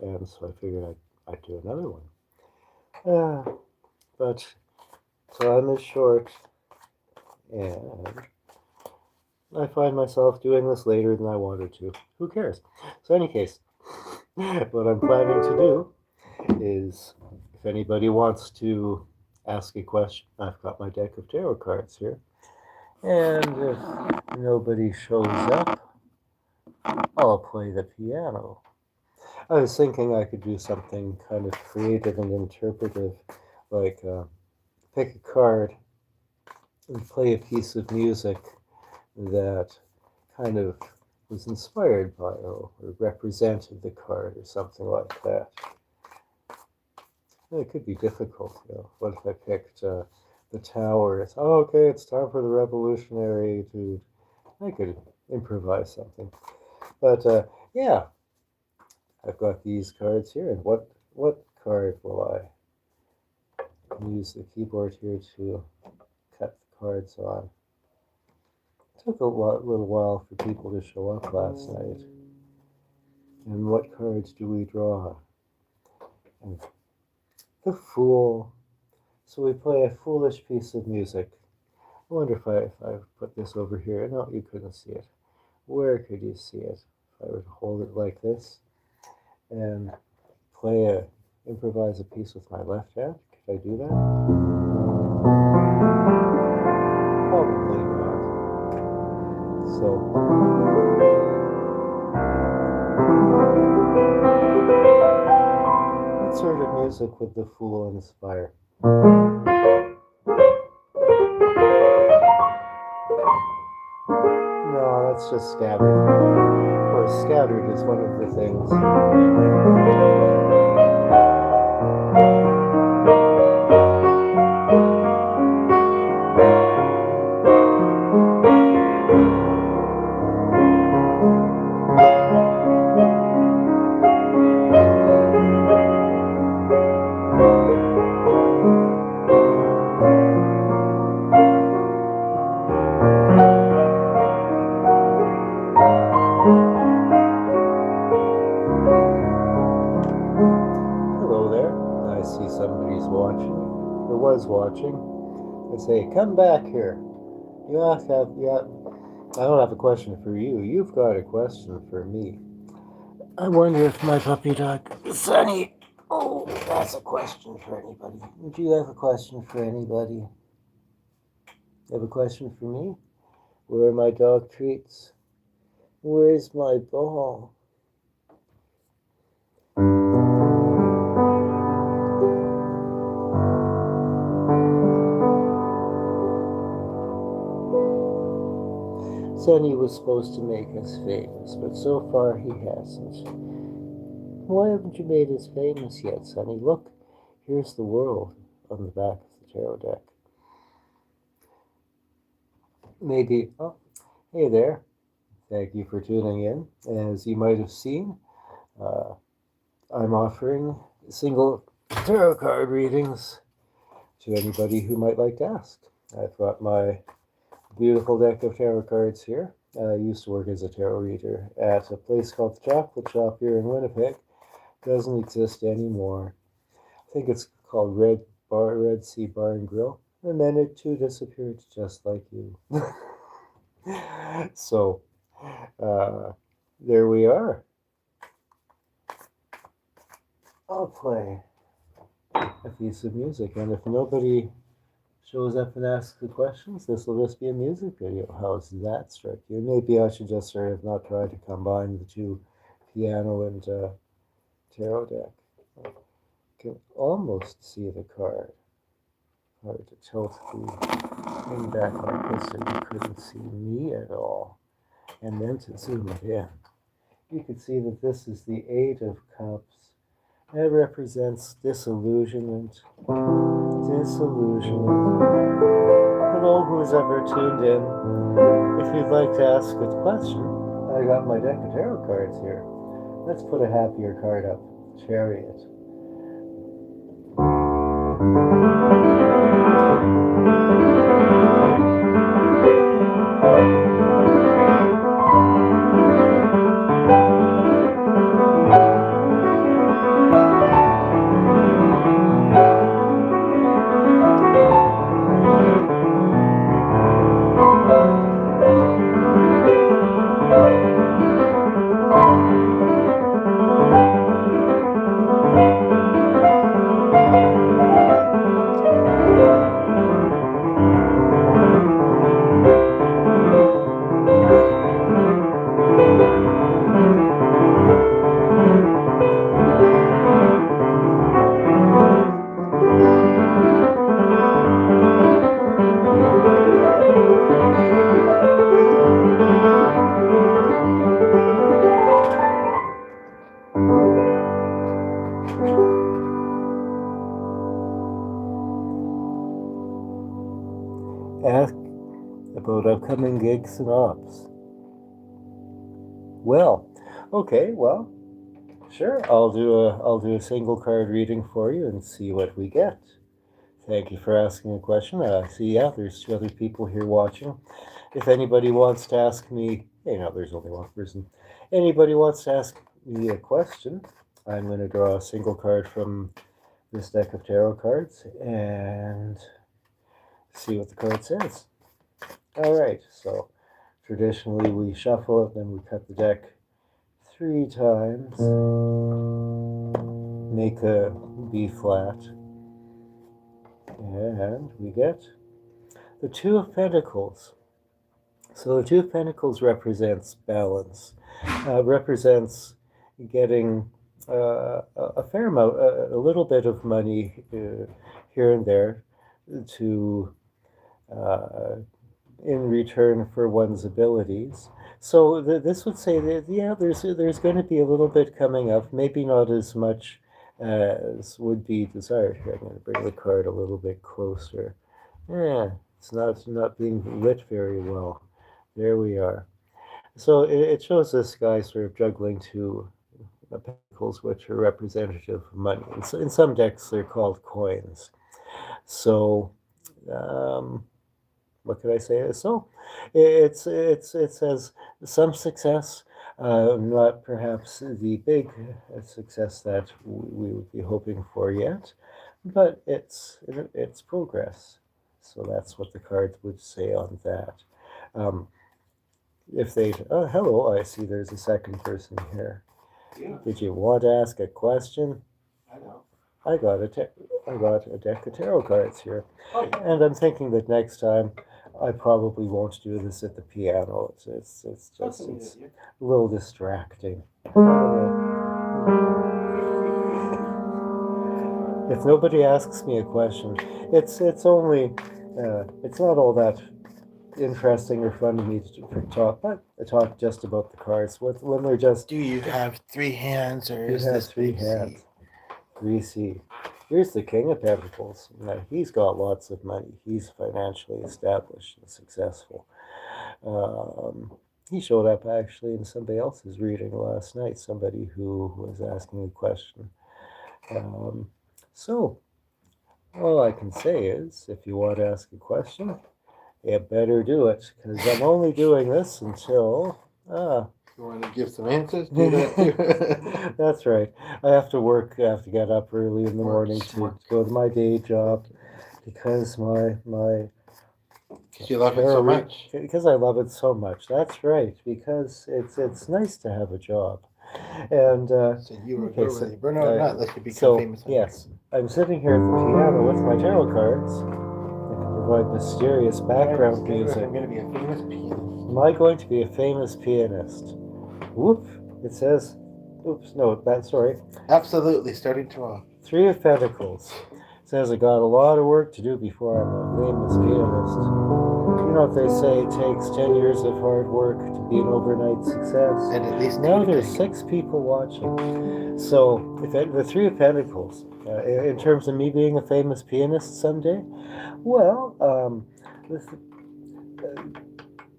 and so I figured I'd do another one. But time is short, and I find myself doing this later than I wanted to. Who cares? So, in any case, what I'm planning to do is, if anybody wants to ask a question, I've got my deck of tarot cards here, and if nobody shows up, I'll play the piano. I was thinking I could do something kind of creative and interpretive, like pick a card and play a piece of music that kind of was inspired by or represented the card or something like that. It could be difficult, What if I picked the Tower? It's, oh, okay, it's time for the revolutionary to. I could improvise something, but yeah, I've got these cards here, and what card will I use the keyboard here to cut the cards on? It took a little while for people to show up last night. And what cards do we draw? And the Fool. So we play a foolish piece of music. I wonder if I put this over here. No, you couldn't see it. Where could you see it? If I were to hold it like this and improvise a piece with my left hand, could I do that? Probably not. So, what sort of music would the Fool inspire? No, that's just scattered. Of course, scattered is one of the things. Watching, and say, come back here. I don't have a question for you. You've got a question for me. I wonder if my puppy dog, Sunny, oh, that's a question for anybody. Do you have a question for anybody? You have a question for me? Where are my dog treats? Where's my ball? Sonny was supposed to make us famous, but so far he hasn't. Why haven't you made us famous yet, Sonny? Look, here's the world on the back of the tarot deck. Maybe, oh, hey there. Thank you for tuning in. As you might have seen, I'm offering single tarot card readings to anybody who might like to ask. I've got my beautiful deck of tarot cards here. I used to work as a tarot reader at a place called the Chocolate Shop here in Winnipeg. Doesn't exist anymore. I think it's called Red Sea Bar and Grill. And then it too disappeared just like you. So, there we are. I'll play a piece of music, and if nobody shows up and asks the questions, this will just be a music video. How's that strike you? Maybe I should just sort of not try to combine the two, piano and tarot deck. I can almost see the card. Hard to tilt the thing back like this so you couldn't see me at all. And then to zoom it in, you could see that this is the Eight of Cups. That represents disillusionment. Disillusionment. Hello, who's ever tuned in. If you'd like to ask a question, I got my deck of tarot cards here. Let's put a happier card up. Chariot. about upcoming gigs and ops. Well, okay, well, sure. I'll do a single card reading for you and see what we get. Thank you for asking a question. See, yeah, there's 2 other people here watching. If anybody wants to ask me, hey, no, there's only 1 person. Anybody wants to ask me a question, I'm going to draw a single card from this deck of tarot cards and see what the card says. All right, so traditionally we shuffle it, then we cut the deck 3 times, make a B flat, and we get the 2 of Pentacles. So the 2 of Pentacles represents balance, represents getting a fair amount, a little bit of money here and there to in return for one's abilities. So this would say that, yeah, there's going to be a little bit coming up, maybe not as much as would be desired. Here, I'm going to bring the card a little bit closer. Yeah, it's not being lit very well. There we are. So it shows this guy sort of juggling 2 pentacles, which are representative of money. In some decks, they're called coins. So, what could I say? So, it says some success, not perhaps the big success that we would be hoping for yet, but it's progress. So that's what the cards would say on that. If they, oh, hello, I see there's a second person here. Yeah. Did you want to ask a question? I know. I got a deck of tarot cards here. Oh, yeah. And I'm thinking that next time I probably won't do this at the piano. It's just a little distracting. If nobody asks me a question, it's only it's not all that interesting or fun to me to talk, but I talk just about the cards when they're just. Do you have 3 hands, or is this 3 hands? 3C. Here's the King of Pentacles. Now, he's got lots of money. He's financially established and successful. He showed up actually in somebody else's reading last night. Somebody who was asking a question. So, all I can say is, if you want to ask a question, you better do it, because I'm only doing this until... You want to give some answers? Do that too. That's right. I have to work. I have to get up early in the morning to go to my day job, because my because you love it so much. Because I love it so much. That's right. Because it's nice to have a job. And so you were really burnout, not like you become famous. Yes, I'm sitting here at the piano with my tarot cards. Provide mysterious background music. I'm going to be a famous pianist. Am I going to be a famous pianist? Whoop! It says, oops, no, that's sorry. Absolutely, starting to rock. 3 of Pentacles. It says I got a lot of work to do before I'm a famous pianist. You know what they say, it takes 10 years of hard work to be an overnight success. And at least now there's 6 people watching. So, if the 3 of Pentacles, in terms of me being a famous pianist someday, well,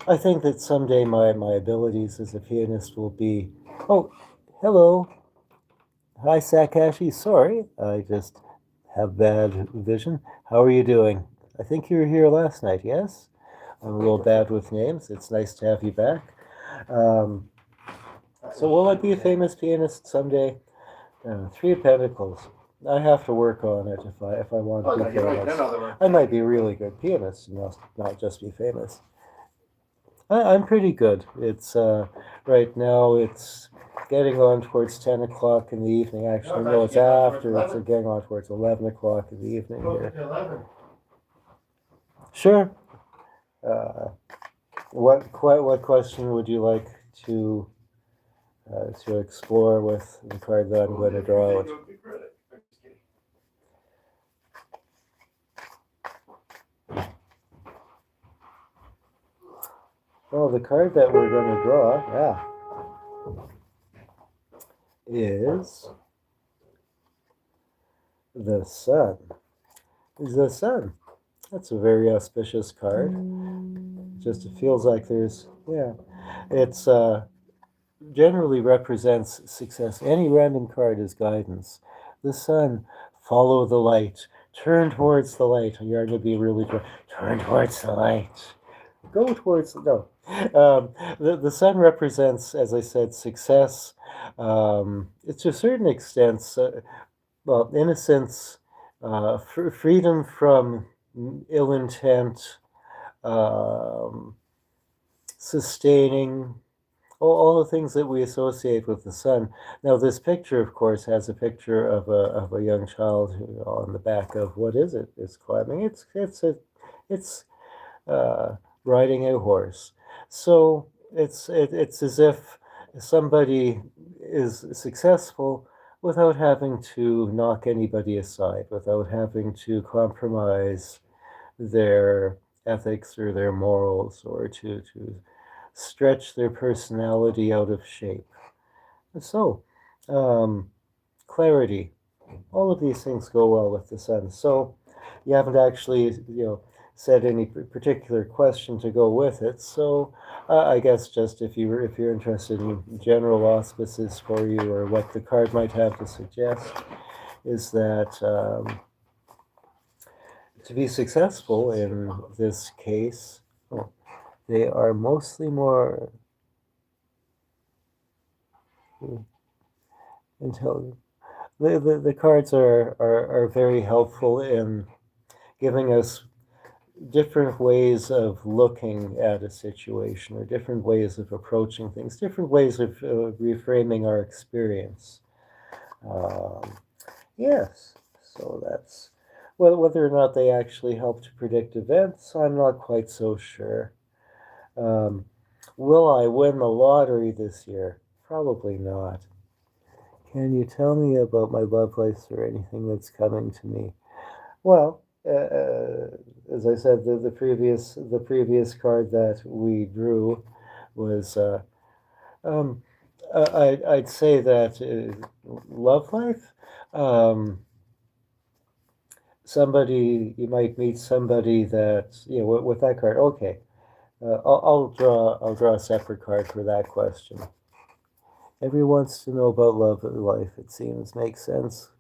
I think that someday my abilities as a pianist will be... Oh, hello. Hi, Sakashi. Sorry, I just have bad vision. How are you doing? I think you were here last night, yes? I'm a little bad with names. It's nice to have you back. So will I be a famous pianist someday? 3 of Pentacles. I have to work on it if I want to be famous. I might be a really good pianist and not just be famous. I'm pretty good. It's right now it's getting on towards 10 o'clock in the evening. Actually, no, it's after. It's getting on towards 11 o'clock in the evening here. Sure. What question would you like to explore with the card that I'm going to draw out? Well, the card that we're going to draw, is the Sun. The Sun. That's a very auspicious card. just it feels like there's, yeah, it's generally represents success. Any random card is guidance. The sun, follow the light, turn towards the light. You're going to be really turn towards the light. Go towards no. The sun represents, as I said, success. It's to a certain extent, well, innocence, freedom from ill intent, um, sustaining, all the things that we associate with the sun. Now, this picture, of course, has a picture of a young child who, on the back of what is it? It's climbing. It's riding a horse. So it's as if somebody is successful without having to knock anybody aside, without having to compromise their ethics or their morals, or to stretch their personality out of shape. So, clarity, all of these things go well with the sun. So, you haven't actually, said any particular question to go with it. So, I guess just if you're interested in general auspices for you, or what the card might have to suggest, is that to be successful in this case, they are mostly more intelligent. The cards are very helpful in giving us different ways of looking at a situation, or different ways of approaching things, different ways of reframing our experience. Yes, so that's, well, whether or not they actually help to predict events, I'm not quite so sure. Will I win the lottery this year? Probably not. Can you tell me about my love life, or anything that's coming to me? Well, as I said, the previous card that we drew was I'd say that love life. Somebody, you might meet somebody that, with that card. Okay, I'll draw a separate card for that question. Everyone wants to know about love and life. It seems makes sense.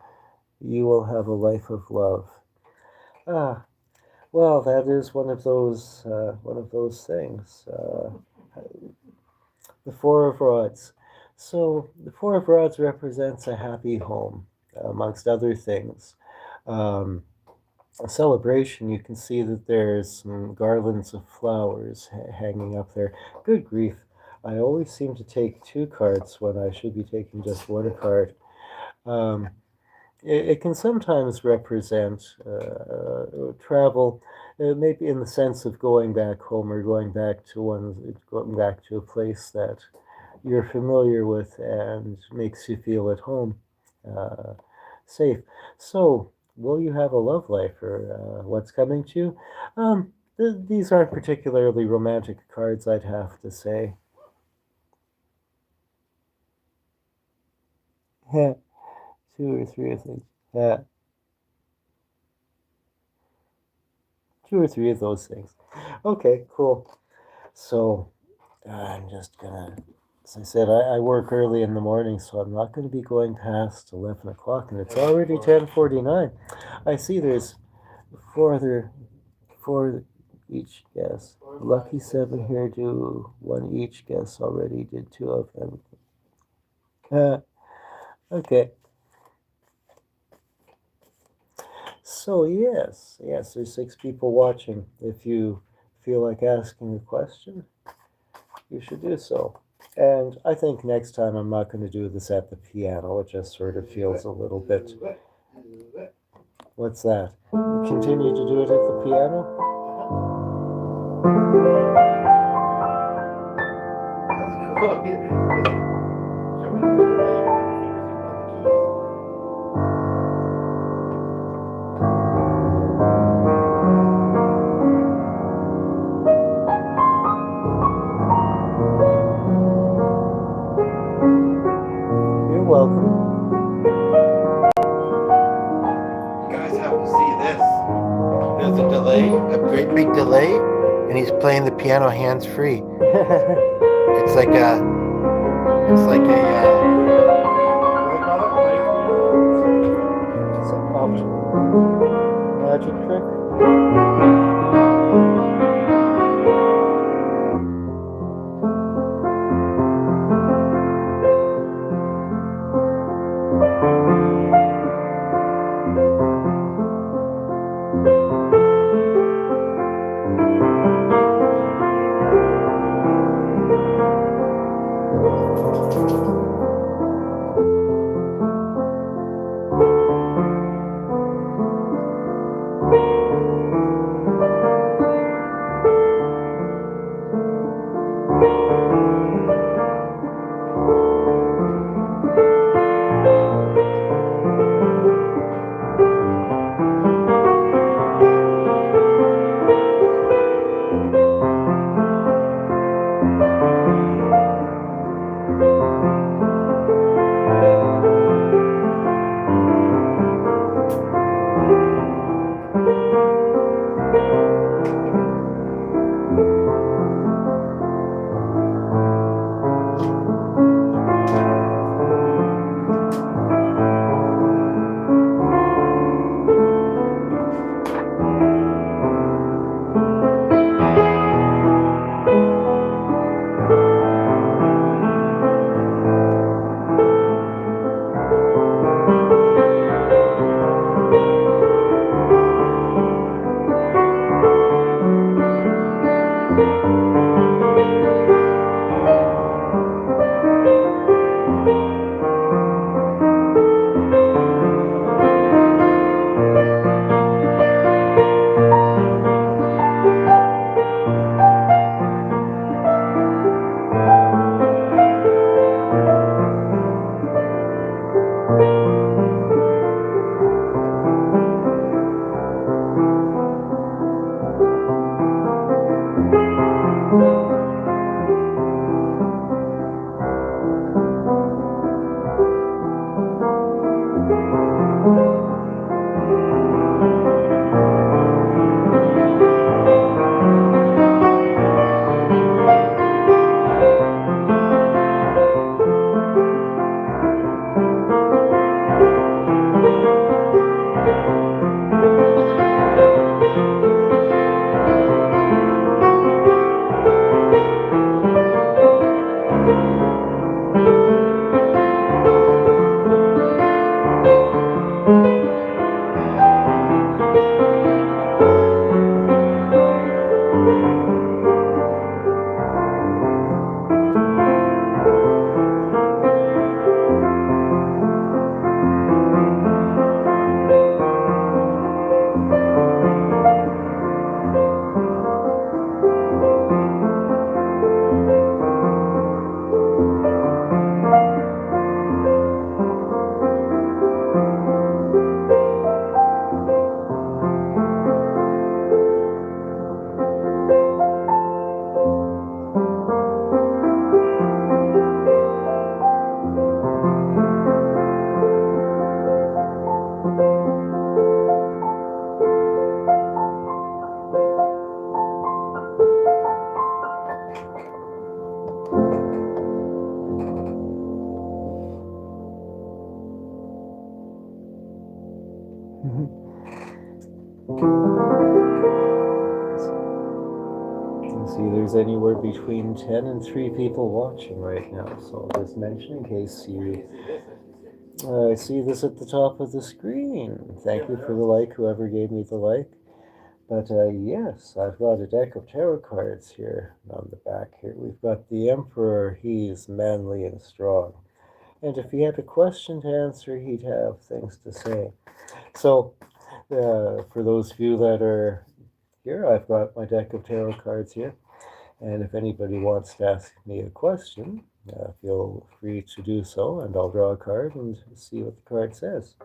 You will have a life of love. Ah, well, that is one of those things. The Four of Rods. So the Four of Rods represents a happy home, amongst other things. A celebration. You can see that there's some garlands of flowers hanging up there. Good grief. I always seem to take two cards when I should be taking just one card. It can sometimes represent travel, maybe in the sense of going back home, or going back to a place that you're familiar with and makes you feel at home, safe. So, will you have a love life, or what's coming to you? These aren't particularly romantic cards, I'd have to say. Yeah, two or three of things. Yeah, two or three of those things. Okay, cool. So I'm just gonna, as I said, I work early in the morning, so I'm not going to be going past 11 o'clock, and it's already 10:49. I see there's four each guess. Lucky seven here do one each guess already. Did two of them. Okay. So yes, there's 6 people watching. If you feel like asking a question, you should do so. And I think next time I'm not going to do this at the piano. It just sort of feels a little bit. What's that? Continue to do it at the piano? You're welcome. You guys have to see this. There's a delay, a great big delay and he's playing the piano hands free. It's like a, what do they call it? Some option magic trick. See, there's anywhere between 10 and 3 people watching right now, so I'll just mention in case you see this at the top of the screen. Thank you for the like, whoever gave me the like. But yes, I've got a deck of tarot cards here on the back here. We've got the Emperor. He's manly and strong. And if he had a question to answer, he'd have things to say. So for those of you that are here, I've got my deck of tarot cards here. And if anybody wants to ask me a question, feel free to do so, and I'll draw a card and see what the card says.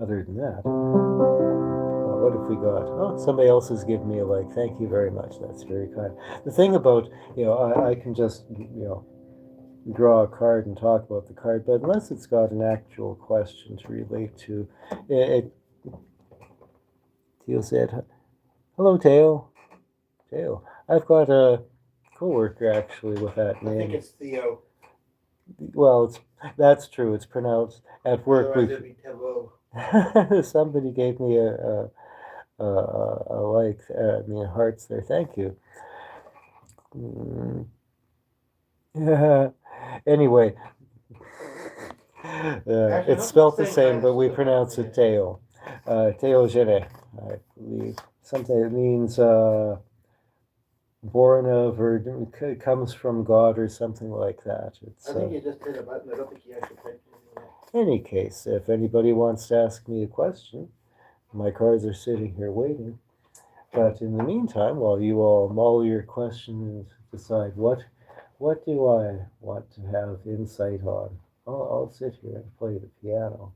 Other than that, what have we got? Oh, somebody else has given me a like. Thank you very much. That's very kind. The thing about, I can just, draw a card and talk about the card, but unless it's got an actual question to relate to, Teal said, hello, Teal. Teo. I've got a coworker actually with that I think name. it's Theo. Well, that's true. It's pronounced at work. Otherwise, it'd be Theo. Somebody gave me a like, hearts there. Thank you. Mm. Anyway, it's spelt the same, but we pronounce it Teo. Teogene, I believe. Something that means born of or comes from God or something like that. It's, I think you just hit a button. I don't think you actually typed anything yet. any case, if anybody wants to ask me a question, my cards are sitting here waiting. But in the meantime, while you all mull your questions, decide what do I want to have insight on, I'll sit here and play the piano.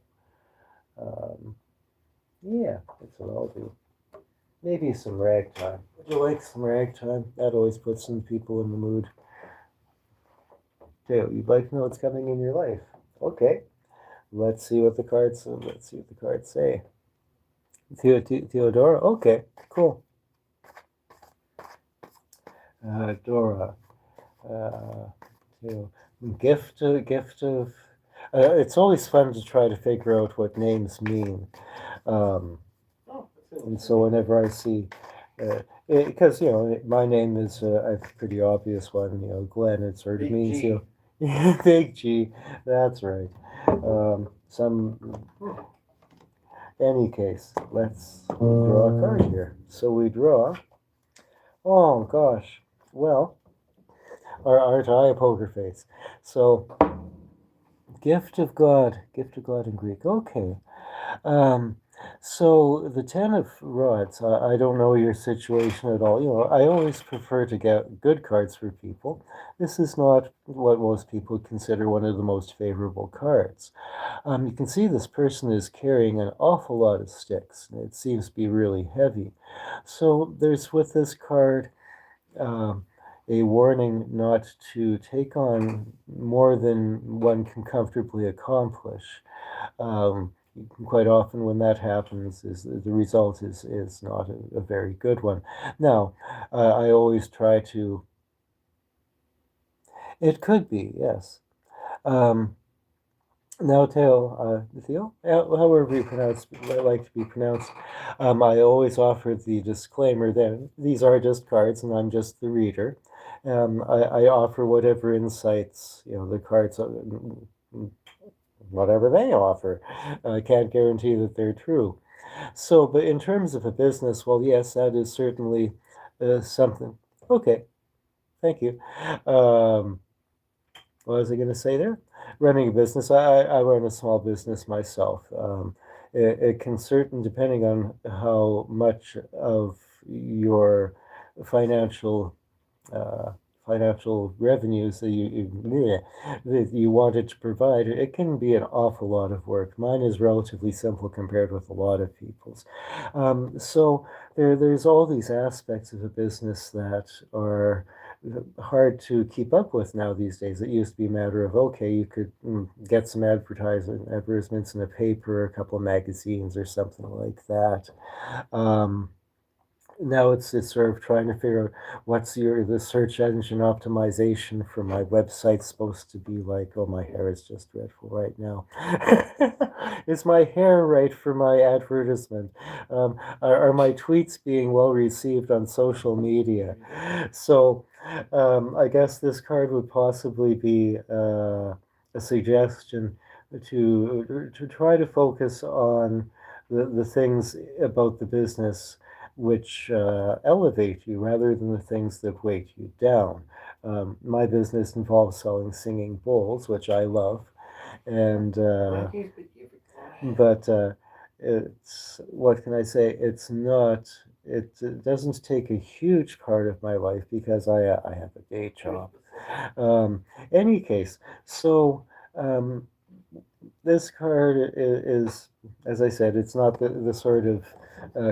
Yeah, that's what I'll do. Maybe some ragtime. Would you like some ragtime? That always puts some people in the mood. Teo, you'd like to know what's coming in your life? Okay, let's see what the cards. Let's see what the cards say. Theodora. Okay, cool. Dora. Theo. Gift of. It's always fun to try to figure out what names mean. And so whenever I see, because my name is a pretty obvious one, Glenn. It sort of Big means G. Big G. That's right. Any case, let's draw a card here. So we draw. Oh gosh. Well, aren't I a poker face? So, gift of God in Greek. Okay. So the Ten of Rods, I don't know your situation at all. I always prefer to get good cards for people. This is not what most people consider one of the most favorable cards. You can see this person is carrying an awful lot of sticks. And it seems to be really heavy. So there's with this card a warning not to take on more than one can comfortably accomplish. Quite often when that happens, the result is not a very good one. Now, I always try to. It could be, yes. Now, Theo, however you like to be pronounced, I always offer the disclaimer that these are just cards and I'm just the reader. I offer whatever insights, the cards, whatever they offer. I can't guarantee that they're true. So, but in terms of a business, well, yes, that is certainly something. Okay, thank you. What was I going to say there? Running a business. I run a small business myself. It can depending on how much of your financial revenues that you wanted to provide, it can be an awful lot of work. Mine is relatively simple compared with a lot of people's. So there's all these aspects of a business that are hard to keep up with now these days. It used to be a matter of, okay, you could get some advertisements in a paper, a couple of magazines or something like that. Now it's sort of trying to figure out what's the search engine optimization for my website supposed to be like. Oh, my hair is just dreadful right now. Is my hair right for my advertisement? Are my tweets being well received on social media? So I guess this card would possibly be a suggestion to try to focus on the things about the business which elevate you rather than the things that weight you down. My business involves selling singing bowls, which I love, and but it's, what can I say? It's not. It doesn't take a huge part of my life because I have a day job. Any case, so this card is, as I said, it's not the sort of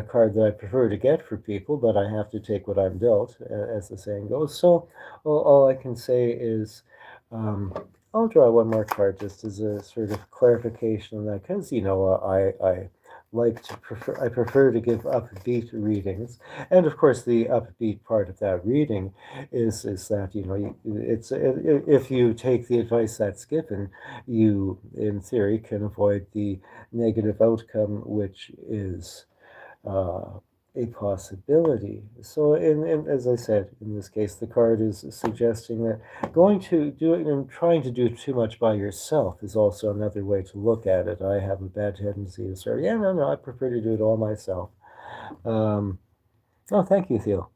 card that I prefer to get for people, but I have to take what I'm dealt, as the saying goes. So all I can say is I'll draw one more card just as a sort of clarification on that, because I I prefer to give upbeat readings, and of course the upbeat part of that reading is that if you take the advice that's given, you in theory can avoid the negative outcome, which is uh, a possibility. So, as I said, in this case, the card is suggesting that going to do it and trying to do too much by yourself is also another way to look at it. I have a bad tendency to say, yeah, no, I prefer to do it all myself. Um, oh, thank you, Theo.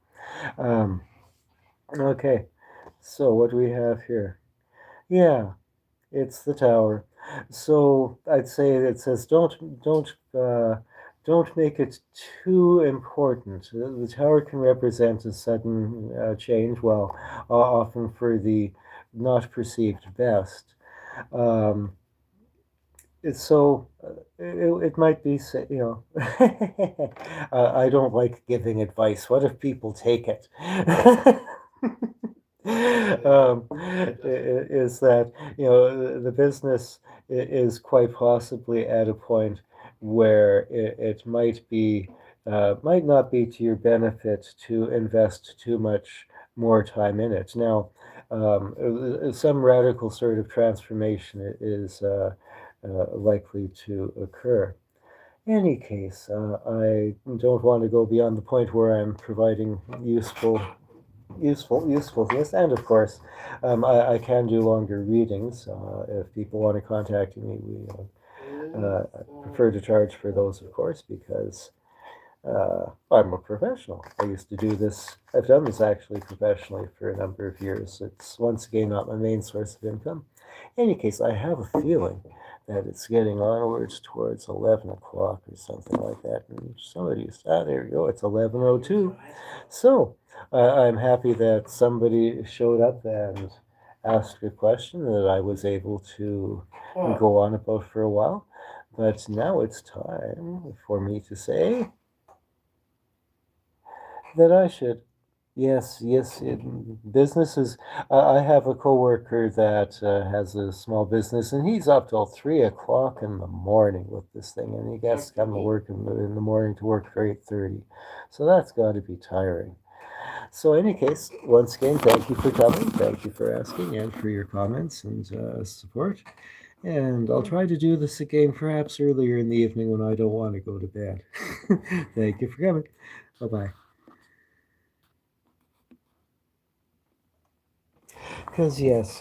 Um, okay, so what do we have here? Yeah, it's the tower. So I'd say it says don't make it too important. The tower can represent a sudden change, well, often for the not perceived best. Um, it might be, I don't like giving advice. What if people take it? Is that the business is quite possibly at a point where it might not be to your benefit to invest too much more time in it. Now, some radical sort of transformation is likely to occur. In any case, I don't want to go beyond the point where I'm providing usefulness, and of course, I can do longer readings. If people want to contact me, I prefer to charge for those, of course, because I'm a professional. I used to do this. I've done this actually professionally for a number of years. It's once again not my main source of income. In any case, I have a feeling that it's getting onwards towards 11 o'clock or something like that. And somebody's, there you go, it's 11:02. So I'm happy that somebody showed up and asked a question that I was able to go on about for a while. But now it's time for me to say that I should. Yes, yes. Businesses. I have a coworker that has a small business, and he's up till 3 o'clock in the morning with this thing, and he has to come to work in the morning to work for 8:30. So that's got to be tiring. So, in any case, once again, thank you for coming. Thank you for asking and for your comments and support. And I'll try to do this again perhaps earlier in the evening when I don't want to go to bed. Thank you for coming. Bye bye. Because, yes,